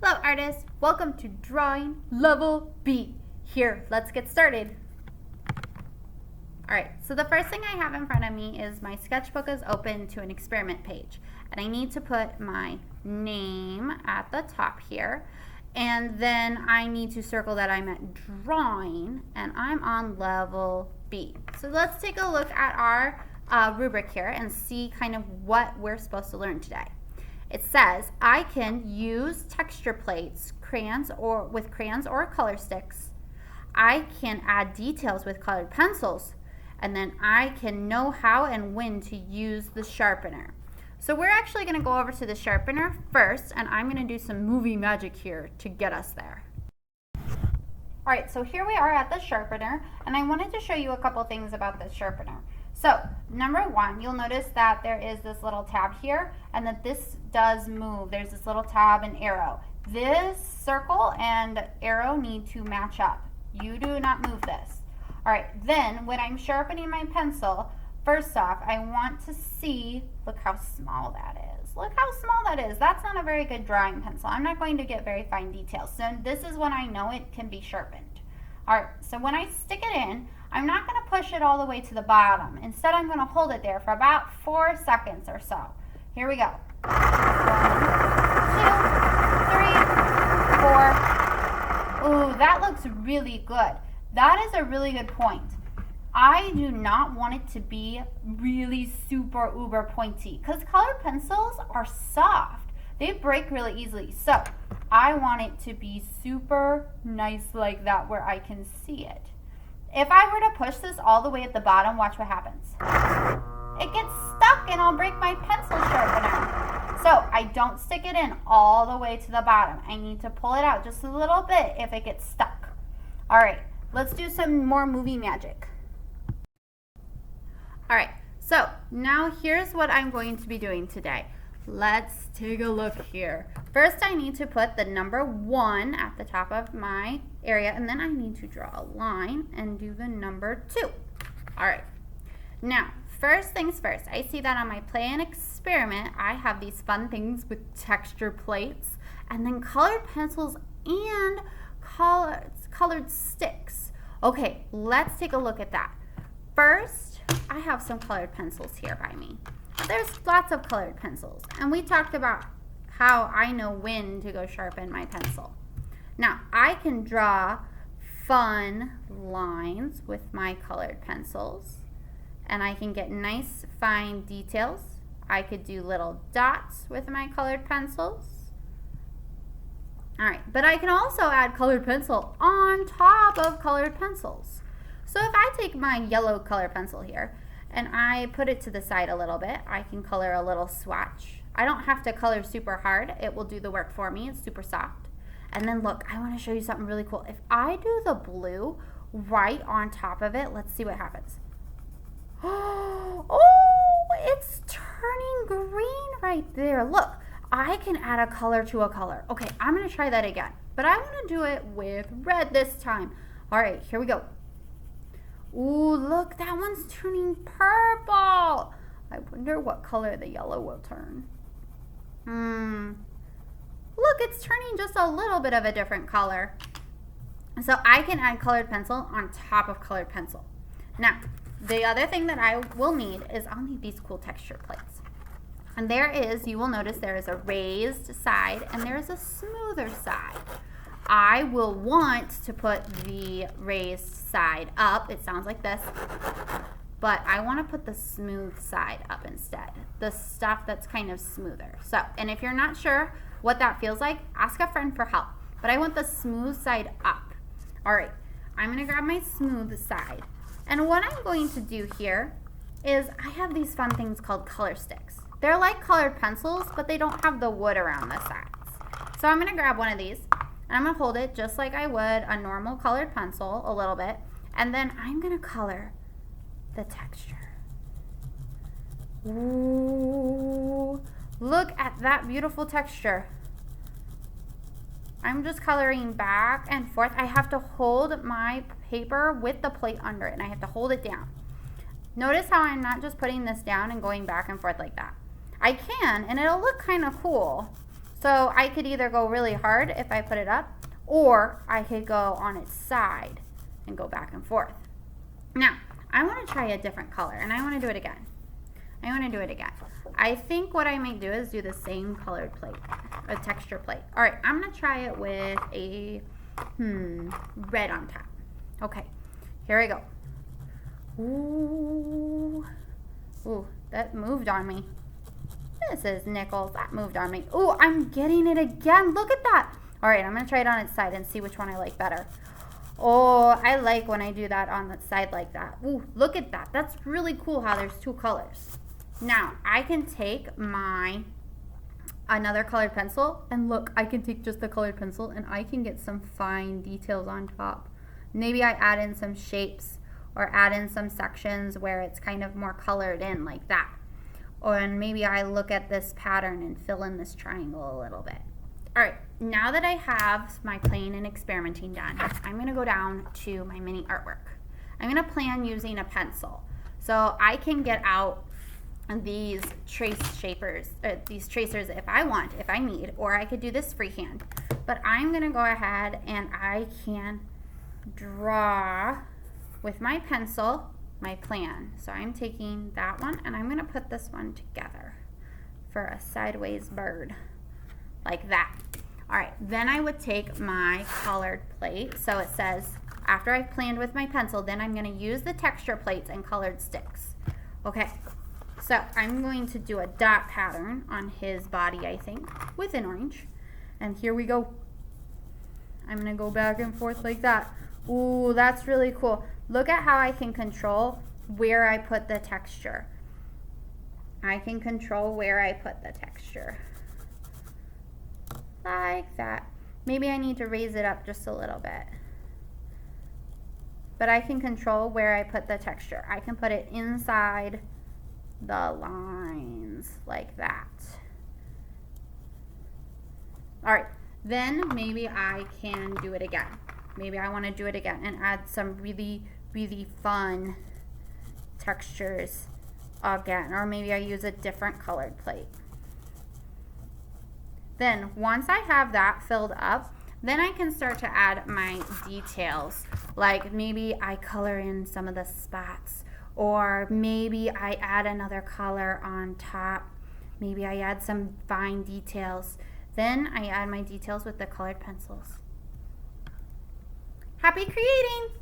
Hello artists, welcome to Drawing Level B. Here, let's get started. Alright, so the first thing I have in front of me is my sketchbook is open to an experiment page. And I need to put my name at the top here. And then I need to circle that I'm at drawing and I'm on level B. So let's take a look at our rubric here and see kind of what we're supposed to learn today. It says I can use texture plates, crayons or color sticks. I can add details with colored pencils, and then I can know how and when to use the sharpener. So we're actually going to go over to the sharpener first, and I'm going to do some movie magic here to get us there. Alright, so here we are at the sharpener, and I wanted to show you a couple things about the sharpener. So, number one, you'll notice that there is this little tab here, and that this does move. There's this little tab and arrow. This circle and arrow need to match up. You do not move this. Alright, then when I'm sharpening my pencil, first off, I want to see, look how small that is. Look how small that is. That's not a very good drawing pencil. I'm not going to get very fine details. So this is when I know it can be sharpened. Alright, so when I stick it in, I'm not going to push it all the way to the bottom. Instead, I'm going to hold it there for about 4 seconds or so. Here we go. 1, 2, 3, 4. Ooh, that looks really good. That is a really good point. I do not want it to be really super uber pointy because colored pencils are soft. They break really easily. So I want it to be super nice like that where I can see it. If I were to push this all the way at the bottom, watch what happens. It gets stuck and I'll break my pencil sharpener. So I don't stick it in all the way to the bottom. I need to pull it out just a little bit if it gets stuck. All right, let's do some more movie magic. All right, so now here's what I'm going to be doing today. Let's take a look here. First, I need to put the number 1 at the top of my area, and then I need to draw a line and do the number 2. All right. Now, first things first, I see that on my play and experiment, I have these fun things with texture plates, and then colored pencils and colored sticks. Okay, let's take a look at that. First, I have some colored pencils here by me. There's lots of colored pencils, and we talked about how I know when to go sharpen my pencil. Now, I can draw fun lines with my colored pencils, and I can get nice fine details. I could do little dots with my colored pencils. Alright, but I can also add colored pencil on top of colored pencils. So if I take my yellow color pencil here, and I put it to the side a little bit, I can color a little swatch. I don't have to color super hard. It will do the work for me. It's super soft. And then look, I want to show you something really cool. If I do the blue right on top of it, let's see what happens. Oh, it's turning green right there. Look, I can add a color to a color. Okay, I'm going to try that again. But I want to do it with red this time. All right, here we go. Ooh, look, that one's turning purple. I wonder what color the yellow will turn. Look, it's turning just a little bit of a different color. So I can add colored pencil on top of colored pencil. Now, the other thing that I will need is I'll need these cool texture plates. And you will notice there is a raised side and there is a smoother side. I will want to put the raised side up. It sounds like this. But I want to put the smooth side up instead. The stuff that's kind of smoother. So, and if you're not sure what that feels like, ask a friend for help. But I want the smooth side up. Alright, I'm going to grab my smooth side. And what I'm going to do here is I have these fun things called color sticks. They're like colored pencils, but they don't have the wood around the sides. So I'm going to grab one of these. And I'm going to hold it just like I would a normal colored pencil a little bit. And then I'm going to color the texture. Ooh, look at that beautiful texture. I'm just coloring back and forth. I have to hold my paper with the plate under it, and I have to hold it down. Notice how I'm not just putting this down and going back and forth like that. I can, and it'll look kind of cool. So I could either go really hard if I put it up, or I could go on its side and go back and forth. Now, I want to try a different color, and I want to do it again. I think what I might do is do the same colored plate, a texture plate. All right, I'm going to try it with a red on top. Okay, here we go. Ooh, that moved on me. This is Nichols. That moved on me. Ooh, I'm getting it again. Look at that. All right, I'm going to try it on its side and see which one I like better. Oh, I like when I do that on the side like that. Ooh, look at that. That's really cool how there's two colors. Now, I can take another colored pencil, and look, I can take just the colored pencil and I can get some fine details on top. Maybe I add in some shapes or add in some sections where it's kind of more colored in like that. Or maybe I look at this pattern and fill in this triangle a little bit. All right, now that I have my playing and experimenting done, I'm gonna go down to my mini artwork. I'm gonna plan using a pencil. So I can get out these tracers if I want, if I need, or I could do this freehand. But I'm gonna go ahead and I can draw with my pencil my plan. So I'm taking that one and I'm gonna put this one together for a sideways bird, like that. All right, then I would take my colored plate. So it says, after I've planned with my pencil, then I'm gonna use the texture plates and colored sticks. Okay, so I'm going to do a dot pattern on his body, I think, with an orange. And here we go. I'm gonna go back and forth like that. Ooh, that's really cool. Look at how I can control where I put the texture. I can control where I put the texture. Like that. Maybe I need to raise it up just a little bit. But I can control where I put the texture. I can put it inside the lines like that. All right, then maybe I can do it again. Maybe I want to do it again and add some really, really fun textures again. Or maybe I use a different colored plate. Then once I have that filled up, then I can start to add my details. Like maybe I color in some of the spots, or maybe I add another color on top. Maybe I add some fine details. Then I add my details with the colored pencils. Happy creating!